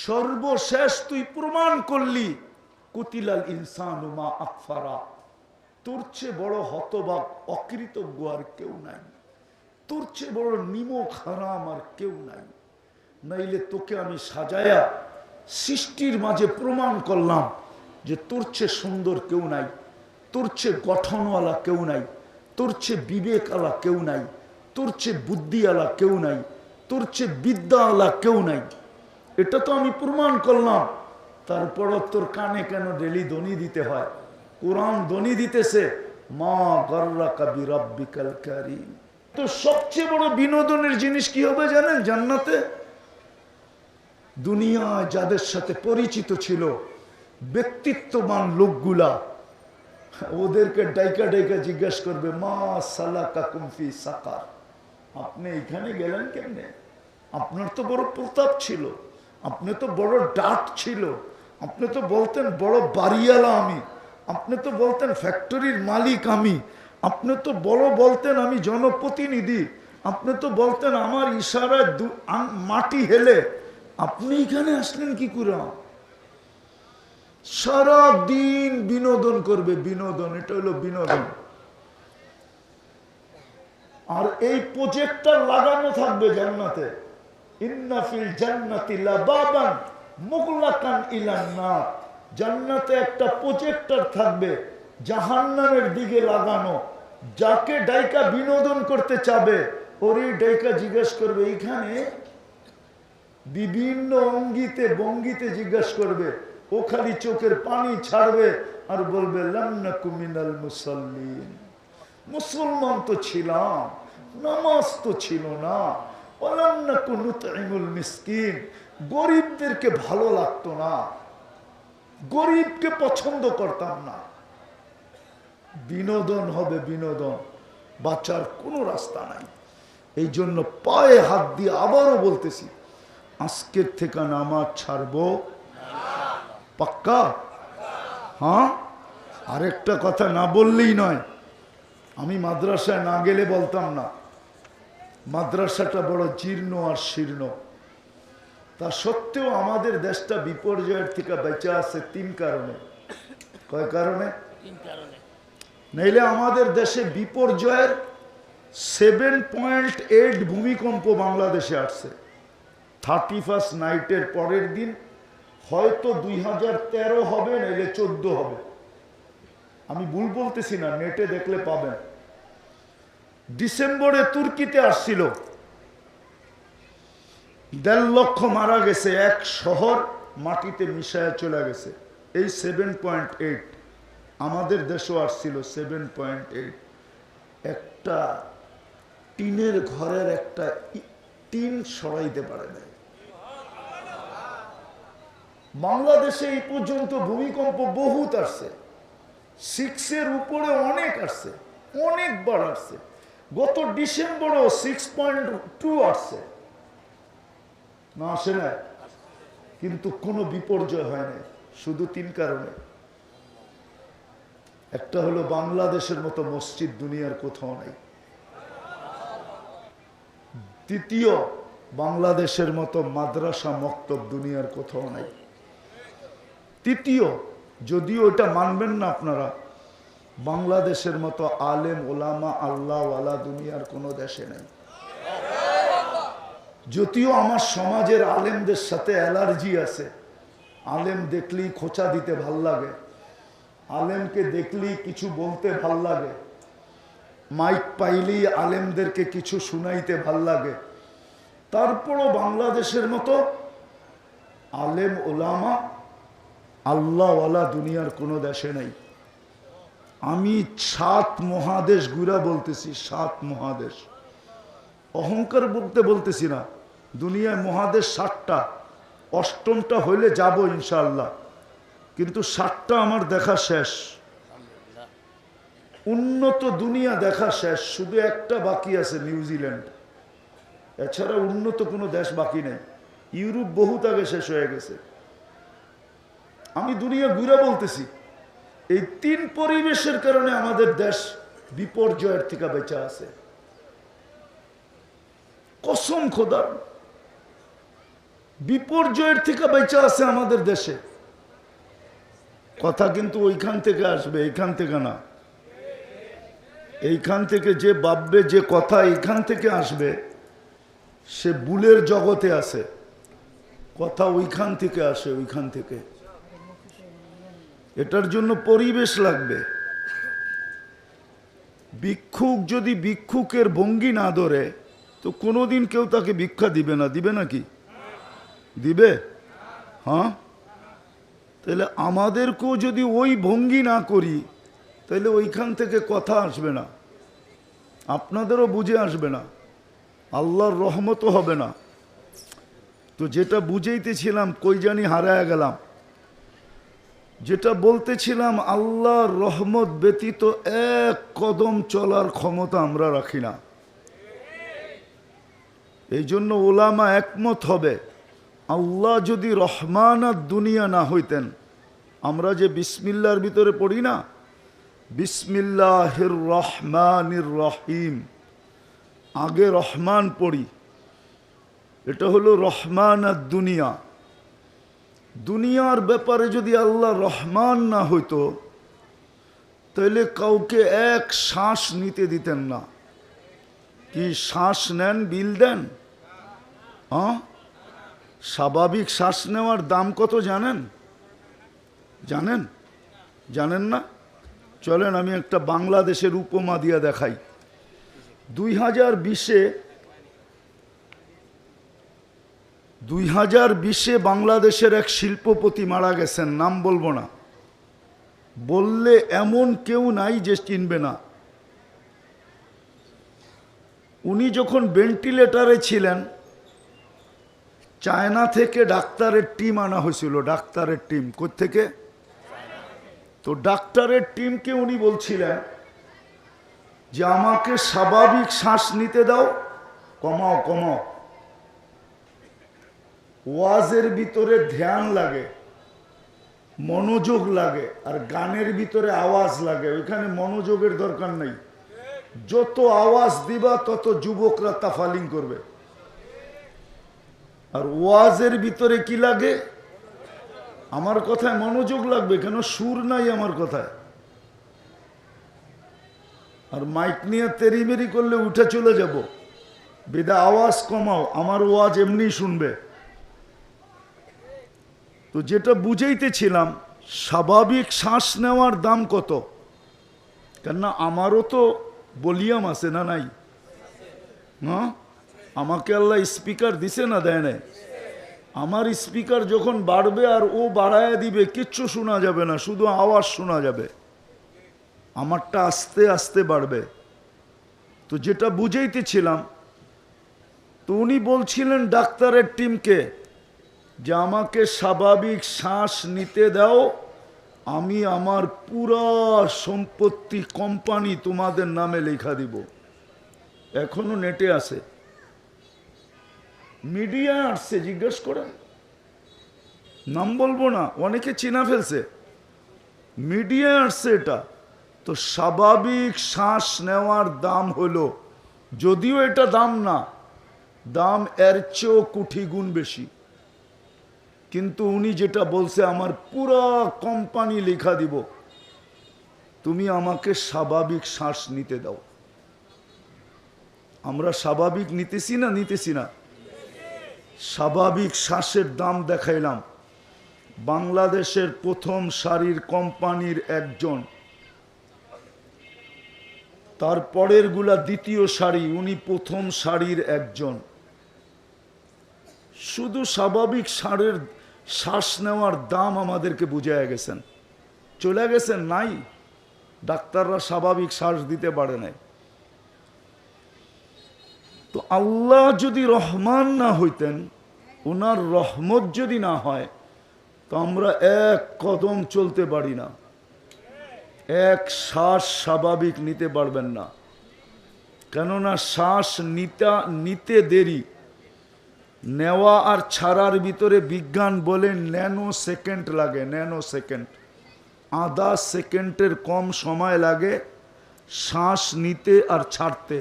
সর্বশেষ তুই প্রমাণ করলি কুতিলাল ইনসানু মা আকফারা। তোর চেয়ে বড় হতবাক অকৃতজ্ঞ আর কেউ নাই, তোর চেয়ে বড় নিমক হারাম আর কেউ নাই। নাইলে তোকে আমি সাজায়া সৃষ্টির মাঝে প্রমাণ করলাম যে তোর চেয়ে সুন্দর কেউ নাই, তোর চেয়ে গঠনওয়ালা কেউ নাই, তোর চেয়ে বিবেকওয়ালা কেউ নাই, তোর চেয়ে বুদ্ধিওয়ালা কেউ নাই, তোর চেয়ে বিদ্যাওয়ালা কেউ নাই। এটা তো আমি প্রমাণ করলাম। তারপরও তোর কানে কেন ডেলি ধ্বনি দিতে হয়? কোরআন ধ্বনি দিতেছে, মা গর্রাকা বিরাব্বিকাল কারীম। তো সবচেয়ে বড় বিনোদনের জিনিস কি হবে জানেন জান্নাতে? দুনিয়ায় যাদের সাথে পরিচিত ছিল ব্যক্তিত্ববান লোকগুলা, ওদেরকে ডাইকা ডাইকা জিজ্ঞাসা করবে, মা সালাকাকুম ফি সাকার, আপনি এখানে গেলেন কেমনে? আপনার তো বড় প্রতাপ ছিল, আপনি তো বড় ডাট ছিল, আপনি তো বলতেন বড় বাড়িওয়ালা আমি, আপনি তো বলতেন ফ্যাক্টরির মালিক আমি, আপনি তো বড় বলতেন আমি জনপ্রতিনিধি, আপনি তো বলতেন আমার ইশারায় মাটি হেলে, আপনি এখানে আসলেন কি করে? সারা দিন বিনোদন করবে, বিনোদন, এটা হলো বিনোদন। আর এই প্রজেক্টর লাগানো থাকবে জান্নাতে, ইন্না ফিল জান্নাতি লাবাবান মুগলাকান ইলান নার। জান্নাতে একটা প্রজেক্টর থাকবে জাহান্নামের দিকে লাগানো। যাকে ডাইকা বিনোদন করতে চাবে ওরই ডাইকা জিজ্ঞেস করবে এইখানে, বিভিন্ন অঙ্গিতে ভঙ্গিতে জিজ্ঞাসা করবে, ও খালি চোখের পানি ছাড়বে আর বলবে লাম নাকু মিনাল মুসাল্লিন, মুসলমান তো ছিলাম, নামাজ তো ছিল না, ওয়ালাম নাকু নুতইমুল মিসকিন, গরিবদেরকে ভালো লাগতো না, গরিবকে পছন্দ করতাম না। বিনোদন হবে বিনোদন, বাঁচার কোনো রাস্তা নাই। এই জন্য পায়ে হাত দিয়ে আবারও বলতেছি, আজকের থেকে নামাজ ছাড়বো পাক্কা? হ্যাঁ, আরেকটা কথা না বললেই নয়। আমি মাদ্রাসায় না গেলে বলতাম না, মাদ্রাসাটা বড় জীর্ণ আর শীর্ণ। তা সত্ত্বেও আমাদের দেশটা বিপর্যয়ের থেকে বেঁচে আছে তিন কারণে। কয় কারণে? নাইলে আমাদের দেশে বিপর্যয়ের 7.8 ভূমিকম্প বাংলাদেশে আসছে। 31st নাইটের পরের দিন হয়তো 2013 হবে, নাইলে 14 হবে, আমি ভুল বলতেছি না, নেটে দেখলে পাবেন। ডিসেম্বরে তুর্কিতে আসছিল, 1.5 লক্ষ মারা গেছে, এক শহর মাটিতে মিশায় চলে গেছে। এই 7.8 আমাদের দেশেও আসছিল 7.8। একটা টিনের ঘরের একটা টিন সরাইতে পারে না। বাংলাদেশে এই পর্যন্ত ভূমিকম্প বহুত আসছে, 6-এর উপরে অনেক আসছে, অনেকবার আসছে। গত ডিসেম্বরও 6.2 আসছে, না আসে না? কিন্তু কোনো বিপর্যয় হয় না, শুধু 3 কারণে। একটা হলো বাংলাদেশের মতো মসজিদ দুনিয়ার কোথাও নাই। দ্বিতীয়, বাংলাদেশের মতো মাদ্রাসা মক্তব দুনিয়ার কোথাও নাই। তৃতীয়, যদিও এটা মানবেন না আপনারা, বাংলাদেশের মতো আলেম ওলামা আল্লাহওয়ালা দুনিয়ার কোনো দেশে নেই। যদিও আমার সমাজের আলেমদের সাথে অ্যালার্জি আছে, আলেম দেখলেই খোঁচা দিতে ভাল লাগে, আলেমকে দেখলেই কিছু বলতে ভাল লাগে, মাইক পাইলেই আলেমদেরকে কিছু শুনাইতে ভাল লাগে, তারপরও বাংলাদেশের মতো আলেম ওলামা আল্লাহওয়ালা দুনিয়ার কোনো দেশে নেই। আমি 7 মহাদেশ ঘুরা বলতেছি, 7 মহাদেশ, অহংকার বলতে বলতেছি না। দুনিয়ায় মহাদেশ 7টা, 8মটা হইলে যাব ইনশাআল্লাহ, কিন্তু 7টা আমার দেখা শেষ, উন্নত দুনিয়া দেখা শেষ, শুধু একটা বাকি আছে, নিউজিল্যান্ড। এছাড়া উন্নত কোনো দেশ বাকি নেই। ইউরোপ বহুত আগে শেষ হয়ে গেছে। আমি দুনিয়া ঘুরে বলতেছি, এই 3 পরিবেশের কারণে আমাদের দেশ বিপর্যয়ের থেকে বেঁচে আছে। কসম খোদার, বিপর্যয়ের থেকে বেঁচে আছে আমাদের দেশে। কথা কিন্তু ওইখান থেকে আসবে, এইখান থেকে না। এইখান থেকে যে ভাববে যে কথা এইখান থেকে আসবে, সে বুলের জগতে আছে। কথা ওইখান থেকে আসে, ওইখান থেকে। এটার জন্য পরিবেশ লাগবে। ভিক্ষুক যদি ভিক্ষুকের ভঙ্গি না ধরে, তো কোনোদিন কেউ তাকে ভিক্ষা দিবে না। দিবে নাকি? দিবে? হ্যাঁ। তাহলে আমাদেরকেও যদি ওই ভঙ্গি না করি, তাহলে ওইখান থেকে কথা আসবে না, আপনাদেরও বুঝে আসবে না, আল্লাহর রহমতও হবে না। তো যেটা বুঝাইতেছিলাম কই জানি হারায়া গেলাম। যেটা বলতেছিলাম, আল্লাহর রহমত ব্যতীত এক কদম চলার ক্ষমতা আমরা রাখি না। এই জন্য ওলামা একমত হবে, আল্লাহ যদি রহমান আর দুনিয়া না হইতেন, আমরা যে বিসমিল্লাহর ভিতরে পড়ি না, বিসমিল্লাহির রহমানির রহিম, আগে রহমান পড়ি, এটা হলো রহমান আর দুনিয়া। দুনিয়ার ব্যাপারে যদি আল্লাহ রহমান না হইতো, তাহলে কাউকে এক শ্বাস নিতে দিতেন না। কি শ্বাস নেন, বিল দেন? হ্যাঁ, স্বাভাবিক শ্বাস নেওয়ার দাম কত জানেন? জানেন? জানেন না? চলেন আমি একটা বাংলাদেশের উপমা দিয়ে দেখাই। 2020-এ বাংলাদেশের এক শিল্পপতি মারা গেছেন, নাম বলবো না। বললে এমন কেউ নাই যে চিনবে না। উনি যখন ভেন্টিলেটরে ছিলেন, চায়না থেকে ডাক্তারের টিম আনা হয়েছিল। ডাক্তারের টিম কোত্থেকে? তো ডাক্তারের টিমকে উনি বলছিলেন যে আমাকে স্বাভাবিক শ্বাস নিতে দাও, কমাও কমাও। ওয়াজের ভিতরে ধ্যান লাগে, মনোযোগ লাগে, আর গানের ভিতরে আওয়াজ লাগে। ওইখানে মনোযোগের দরকার নেই। যত আওয়াজ দিবা তত যুবকরা তাফালিং করবে। আর ওয়াজের ভিতরে কি লাগে? আমার কথায় মনোযোগ লাগবে, কেন সুর নাই আমার কথায়। আর মাইক নিয়ে তেরিমেরি করলে উঠে চলে যাব। বেদা আওয়াজ কমাও, আমার ওয়াজ এমনি শুনবে। তো যেটা বুঝাইতেছিলাম, স্বাভাবিক শ্বাস নেওয়ার দাম কত? কেননা আমারও তো ভলিউম আছে না নাই? হ্যাঁ, আমাকে আল্লাহ স্পিকার দিছে না দেয় নাই? আমার স্পিকার যখন বাড়বে আর ও বাড়ায় দিবে, কিচ্ছু শোনা যাবে না, শুধু আওয়াজ শোনা যাবে। আমারটা আস্তে আস্তে বাড়বে। তো যেটা বুঝাইতেছিলাম, তো উনি বলছিলেন ডাক্তারের টিমকে যে আমাকে স্বাভাবিক শ্বাস নিতে দাও, আমি আমার পুরা সম্পত্তি কোম্পানি তোমাদের নামে লেখা দিব। এখনো নেটে আছে, মিডিয়া আসছে, জিজ্ঞেস করেন, নাম বলবো না, অনেকে চিনা ফেলছে, মিডিয়া আসছে এটা। তো স্বাভাবিক শ্বাস নেওয়ার দাম হলো, যদিও এটা দাম না, দাম এর চেয়েও কোটি গুণ বেশি। কিন্তু উনি যেটা বলছে, আমার পুরা কোম্পানি লেখা দিব, তুমি আমাকে স্বাভাবিক শ্বাস নিতে দাও। আমরা স্বাভাবিক নিতেছি না? নিতেছি না? স্বাভাবিক শ্বাসের দাম দেখাইলাম। বাংলাদেশের প্রথম সারির কোম্পানির একজন, তারপরের গুলা দ্বিতীয় সারি, উনি প্রথম সারির একজন। শুধু স্বাভাবিক শ্বাস নেওয়ার দাম আমাদেরকে বুঝাইয়া গেছেন, চলে গেছেন নাই। ডাক্তাররা স্বাভাবিক শ্বাস দিতে পারে নাই। তো আল্লাহ যদি রহমান না হইতেন, ওনার রহমত যদি না হয়, তো আমরা এক কদম চলতে পারি না, এক শ্বাস স্বাভাবিক নিতে পারবেন না। কেননা শ্বাস নিতে দেরি, নেওয়া আর ছাড়ার ভিতরে বিজ্ঞান বলে ন্যানো সেকেন্ড লাগে। ন্যানো সেকেন্ড, আধা সেকেন্ডের কম সময় লাগে শ্বাস নিতে আর ছাড়তে।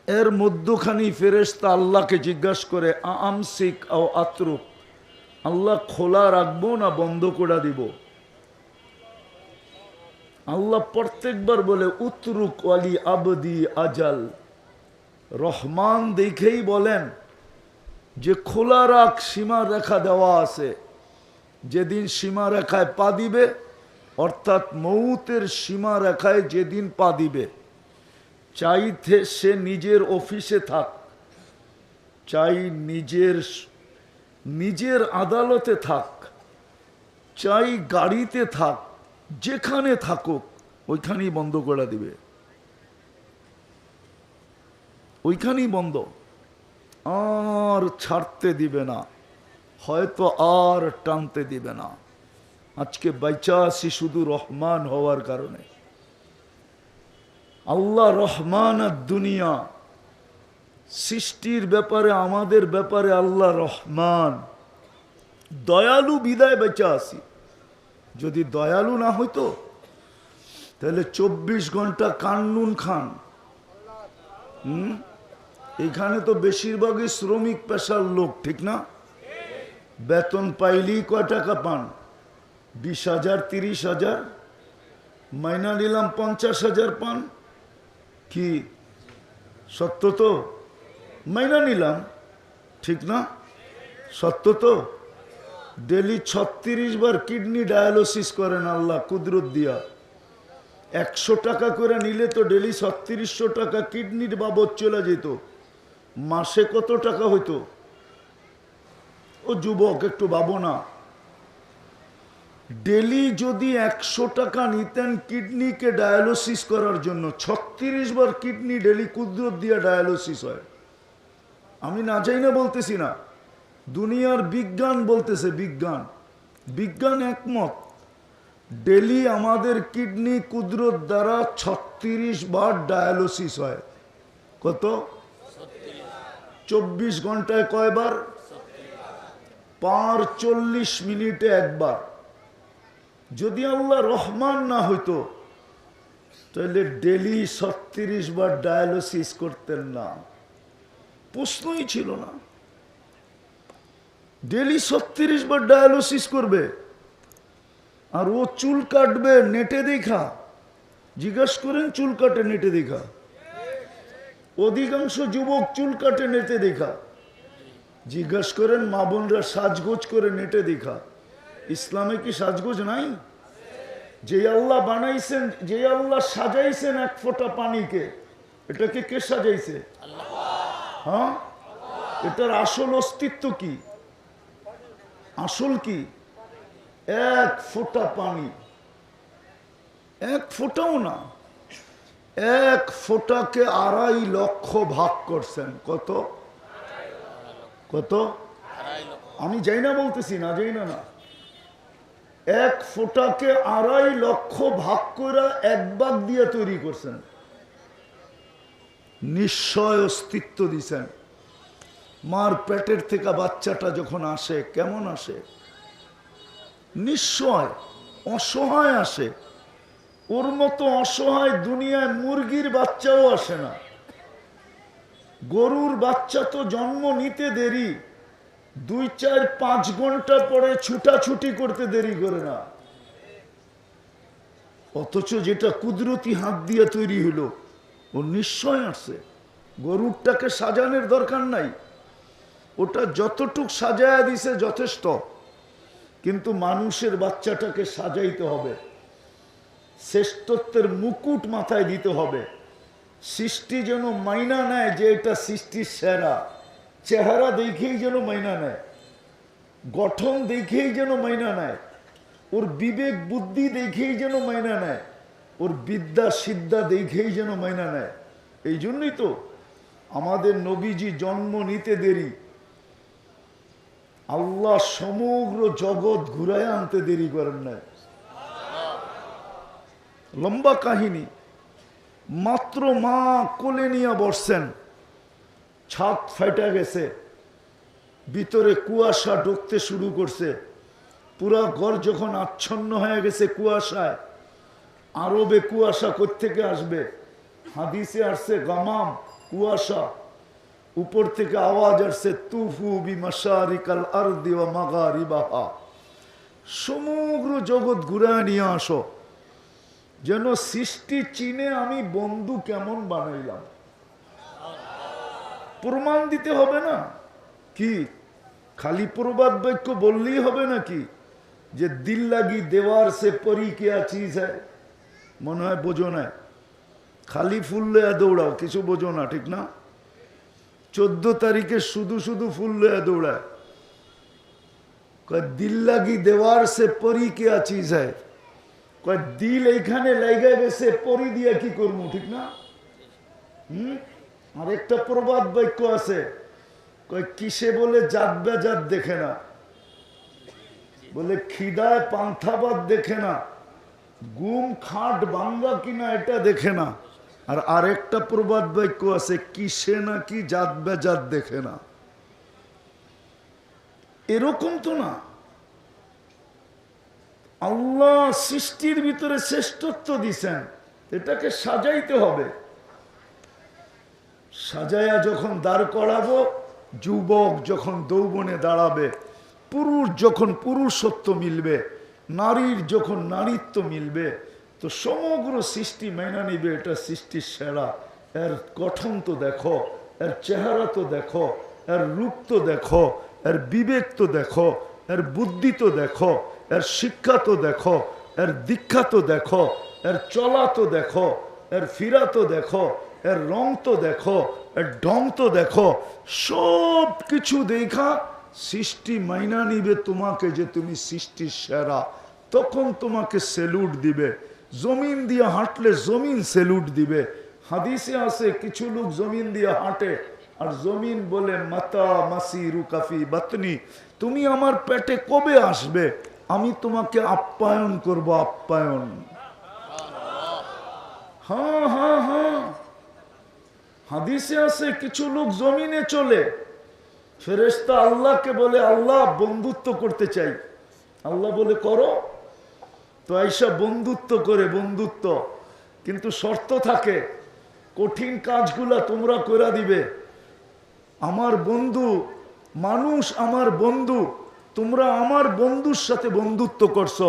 এর মধ্যখানি ফেরেশতা আল্লাহকে জিজ্ঞাসা করে, আমসিক আও আতরুক, আল্লাহ খোলা রাখবো না বন্ধ করে দিব? আল্লাহ প্রত্যেকবার বলে উতরুক ওয়ালি আবদি আজাল। রহমান দেখেই বলেন যে খোলা রাখ, সীমা রেখা দেওয়া আছে। যেদিন সীমা রেখায় পা দিবে, অর্থাৎ মৌতের সীমা রেখায় যেদিন পা দিবে, চাইতে সে নিজের অফিসে থাক, চাই নিজের আদালতে থাক, চাই গাড়িতে থাক, যেখানে থাকুক ওইখানেই বন্ধ করে দিবে, ওইখানেই বন্ধ, আর ছাড়তে দিবে না, হয়তো আর টানতে দিবে না। আজকে বাইচা আছি শুধু রহমান হওয়ার কারণে। আল্লাহ রহমান আর দুনিয়া, সৃষ্টির ব্যাপারে আমাদের ব্যাপারে আল্লাহ রহমান, দয়ালু বিদায় বেঁচে আছি। যদি দয়ালু না হইতো তাহলে 24 ঘন্টা কান্নুন খান। এখানে তো বেশিরভাগই শ্রমিক পেশার লোক, ঠিক না? বেতন পাইলেই কয় টাকা পান? 20,000 30,000, মাইনা নিলাম 50,000 পান। কি সত্য তো? মাইনা নিলাম, ঠিক না? সত্য তো? ডেলি 36 বার কিডনি ডায়ালিসিস করেন আল্লাহ কুদরত দিয়া। 100 টাকা করে নিলে তো ডেলি 3600 টাকা কিডনির বাবদ চলে যেত। মাসে কত টাকা হইতো? ও যুবক একটু ভাবো না, ডেলি যদি 100 টাকা নিতেন কিডনিকে ডায়ালিসিস করার জন্য, 36 বার কিডনি ডেলি কুদরত দিয়া ডায়ালিসিস হয়। আমি না চাই না বলতেছি না, দুনিয়ার বিজ্ঞান বলতেছে, বিজ্ঞান একমত। ডেলি আমাদের কিডনি কুদরত দ্বারা 36 বার ডায়ালিসিস হয়। কত? 24 ঘন্টায় কয়বার? 45 মিনিটে একবার। যদি আল্লাহ রহমান না হইতো তাহলে ডেলি 36 বার ডায়ালিসিস করতেন না, প্রশ্নই ছিল না। ডেলি 36 বার ডায়ালিসিস করবে, আর ও চুল কাটবে নেটে দেখা। জিজ্ঞাসা করেন চুল কাটে নেটে দেখা? অধিকাংশ যুবক চুল কাটে নেটে দেখা। জিজ্ঞাসা করেন মা বোনরা সাজগোজ করে নেটে দেখা। ইসলামে কি সাজগোজ নাই? যে আল্লাহ বানাইছেন, যে আল্লাহ সাজাইছেন এক ফোঁটা পানিকে, এটাকে কে সাজাইছে? হ্যাঁ, এটার আসল অস্তিত্ব কি? আসল কি? এক ফোঁটা পানি, এক ফোঁটাও না, এক ফোঁটাকে 2.5 লক্ষ ভাগ করছেন। কত? কত? আমি যাই না বলতেছি, না যাই না। এক ফোঁটাকে 2.5 লক্ষ ভাগ করে এক ভাগ দিয়ে তৈরি করছেন। নিশ্চয় অস্তিত্ব দিছেন। মার পেটের থেকে বাচ্চাটা যখন আসে কেমন আসে? নিশ্চয় অসহায় আসে। ওর মতো অসহায় দুনিয়ায় মুরগির বাচ্চাও আসে না। গরুর বাচ্চা তো জন্ম নিতে দেরি, 2, 4, 5 ঘন্টা পরে ছুটাছুটি করতে দেরি করে না। অথচ যেটা কুদরতি হাত দিয়ে তৈরি হলো, ও নিশ্চয় আসছে। গরুরটাকে সাজানোর দরকার নাই, ওটা যতটুক সাজায়া দিছে যথেষ্ট। কিন্তু মানুষের বাচ্চাটাকে সাজাইতে হবে, শ্রেষ্ঠত্বের মুকুট মাথায় দিতে হবে। সৃষ্টি যেন মাইনা নেয় যে এটা সৃষ্টির সেরা। চেহারা দেখেই যেন মাইনা নেয়, গঠন দেখেই যেন মাইনা নেয়, ওর বিবেক বুদ্ধি দেখেই যেন মাইনা নেয়, ওর বিদ্যা সিদ্ধা দেখেই যেন মাইনা নেয়। এই জন্যই তো আমাদের নবীজি জন্ম নিতে দেরি, আল্লাহ সমগ্র জগৎ ঘুরায় আনতে দেরি করেন না। লম্বা কাহিনী। মাত্র মা কোলে নিয়ে বসছেন, ছাদ ফাইটা গেছে, ভিতরে কুয়াশা ঢুকতে শুরু করছে। পুরা ঘর যখন আচ্ছন্ন হয়ে গেছে কুয়াশায়, আরবে কুয়াশা কোত্থেকে আসবে? হাদিসে আসছে গামাম, কুয়াশা। উপর থেকে আওয়াজ আসছে তুফু বিমাশারিকাল আরদি ওয়া মাগারিবাহা, সমগ্র জগৎ ঘুরায় নিয়ে আসো, যেন সৃষ্টি চিনে আমি বন্ধু কেমন বানাইলাম। প্রমাণ দিতে হবে না, কি খালি প্রবাদ বাক্য বললেই হবে নাকি যে দিল লাগি দেওয়ার সে পরি কেয়া চিজ হ্যায়, মনে হয় বোঝো না, খালি ফুল লয়া দৌড়াও, কিছু বোঝো না, ঠিক না? 14 তারিখে শুধু শুধু ফুল লয়া দৌড়ায়, কয় দিল লাগি দেওয়ার সে পরি কেয়া চিজ হ্যায়, কয় দিল এইখানে লাইগা গেছে, পরি দিয়া কি করবো, ঠিক না? আর একটা প্রবাদ বাক্য আছে, কয় কিসে বলে জাত বেজাত দেখে না, বলে খিদায় পান্থাবাদ দেখে না, গুম খাট ভাঙ্গা কিনা এটা দেখে না। আর আরেকটা প্রবাদ বাক্য আছে, কিসে নাকি জাত বেজাত দেখে না। এরকম তো না, আল্লাহ সৃষ্টির ভিতরে শ্রেষ্ঠত্ব দিছেন, এটাকে সাজাইতে হবে। সাজায়া যখন দাঁড় করাবো, যুবক যখন যৌবনে দাঁড়াবে, পুরুষ যখন পুরুষত্ব মিলবে, নারীর যখন নারীত্ব মিলবে, তো সমগ্র সৃষ্টি মেনে নিবে এটা সৃষ্টির সেরা। এর গঠন তো দেখো, এর চেহারা তো দেখো, এর রূপ তো দেখো, এর বিবেক তো দেখো, এর বুদ্ধি তো দেখো, এর শিক্ষা তো দেখো, এর দীক্ষা তো দেখো, এর চলা তো দেখো, এর ফিরা তো দেখো, এর রং তো দেখো, এর ঢং তো দেখো, সব কিছু দেখা সৃষ্টি মাইনা নিবে তোমাকে যে তুমি সৃষ্টির সেরা, তখন তোমাকে সেলুট দিবে। জমিন দিয়ে হাঁটলে জমিন সেলুট দিবে। হাদিসে আছে কিছু লোক জমিন দিয়ে হাঁটে আর জমিন বলে মাতা মাসি রুকাফি বাতনি, তুমি আমার পেটে কবে আসবে, আমি তোমাকে আপ্যায়ন করব, আপ্যায়ন। হ্যাঁ হ্যাঁ হ্যাঁ, হাদিসে আছে কিছু লোক জমিনে চলে, ফেরেশতা আল্লাহকে বলে আল্লাহ বন্ধুত্ব করতে চাই, আল্লাহ বলে করো, তো আইসা বন্ধুত্ব করে, বন্ধুত্ব কিন্তু শর্ত থাকে, কঠিন কাজগুলা তোমরা করে দিবে। আমার বন্ধু মানুষ, আমার বন্ধু, তোমরা আমার বন্ধুর সাথে বন্ধুত্ব করছো,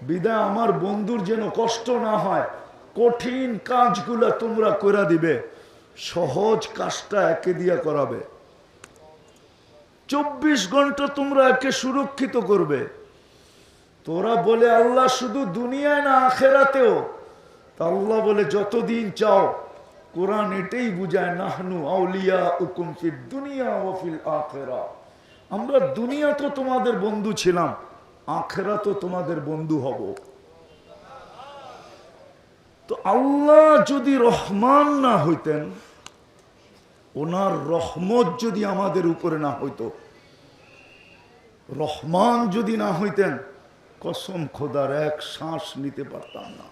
বিদায় আমার বন্ধুর যেন কষ্ট না হয়, কঠিন কাজগুলা তোমরা করে দিবে, সহজ কাজটা একে দিয়া করাবে। 24 ঘন্টা তোমরা একে সুরক্ষিত করবে। তোরা বলে আল্লাহ শুধু দুনিয়ায় না আখেরাতেও, তা আল্লাহ বলে যতদিন চাও। কোরআন এটাই বুঝায়, নাহনু আউলিয়াউকুম ফিদ দুনিয়া ওয়া ফিল আখিরা, আমরা দুনিয়া তো তোমাদের বন্ধু ছিলাম, আখিরাত তো তোমাদের বন্ধু হব। তো আল্লাহ যদি রহমান না হইতেন, ওনার রহমত যদি আমাদের উপরে না হইতো, রহমান যদি না হইতেন, কসম খোদার এক শ্বাস নিতে পারতাম না।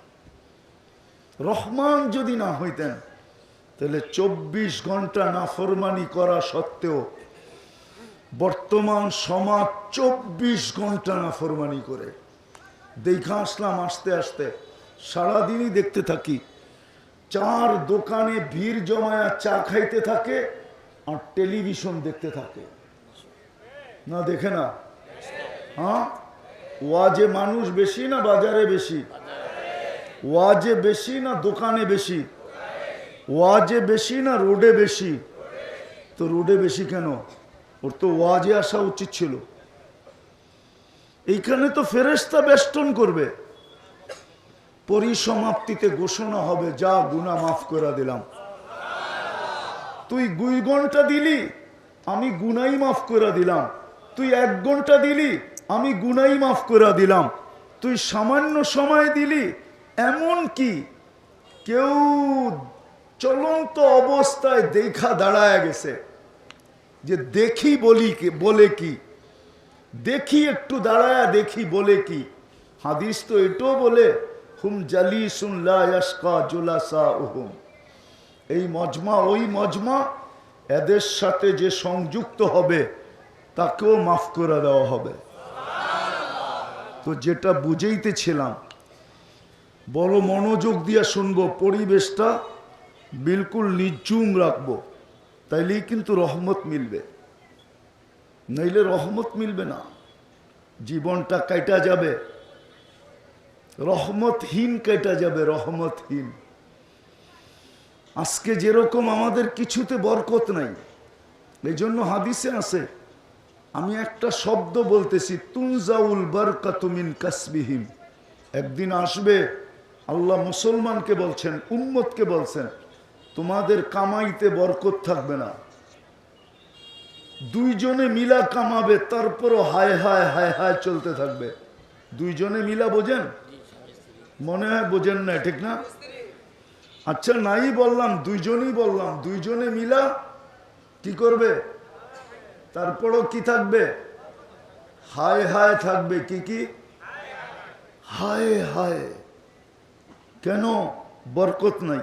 রহমান যদি না হইতেন, তাহলে 24 ঘন্টা নাফরমানি করা সত্ত্বেও বর্তমান সমাজ 24 ঘন্টা নাফরমানি করে। দেখা আসলাম আস্তে আস্তে, সারাদিনই দেখতে থাকি, চার দোকানে ভিড় জমায়া চা খাইতে থাকে আর টেলিভিশন দেখতে থাকে, না দেখে না? হ্যাঁ, ওয়াজে মানুষ বেশি না বাজারে বেশি? ওয়াজে বেশি না দোকানে বেশি? ওয়াজে বেশি না রোডে বেশি? তো রোডে বেশি কেন? ওর তো ওয়াজে আসা উচিত ছিল। এইখানে তো ফেরেশতা বেষ্টন করবে, পরিসমাপ্তিতে ঘোষণা হবে, যা গুনাহ মাফ করে দিলাম। তুই 2 ঘন্টা দিলি, আমি গুনাই মাফ করে দিলাম। তুই 1 ঘন্টা দিলি, আমি গুনাই মাফ করে দিলাম। তুই সামান্য সময় দিলি, এমন কি কেউ চলন্ত অবস্থায় দেখা দাঁড়ায় গেছে যে দেখি বলি কি, বলে কি, দেখি একটু দাঁড়ায় দেখি বলে কি। হাদিস তো এটাও বলে, হুম জালিসুন লা ইয়াশকা জুলাসাউহুম, এই মজমা ওই মজমা, এদের সাথে যে সংযুক্ত হবে তাকেও মাফ করে দেওয়া হবে। তো যেটা বুঝাইতেছিলাম, বড় মনোযোগ দিয়ে শুনবো, পরিবেশটা বিলকুল নিঝুম রাখবো, তাইলেই কিন্তু রহমত মিলবে, নইলে রহমত মিলবে না। জীবনটা কাটা যাবে, রহমতহীন কাটা যাবে, রহমতহীন। আজকে যেরকম আমাদের কিছুতে বরকত নাই, এই জন্য হাদিসে আছে, আমি একটা শব্দ বলতেছি, তুনজাউল বারকাতু মিন কাসবিহিম। একদিন আসবে, আল্লাহ মুসলমানকে বলছেন, উম্মতকে বলছেন, তোমাদের কামাইতে বরকত থাকবে না। দুইজনে মিলা কামাবে, তারপরও হায় হায় হায় হায় চলতে থাকবে। দুইজনে মিলা বোঝেন? মনে হয় বোঝেন না, ঠিক না? আচ্ছা নাই বললাম, দুইজনই বললাম, দুইজনে মিলা কি করবে? তারপরও কি থাকবে? হায় হায় থাকবে। কি কি? হায় হায়। কেন? বরকত নাই।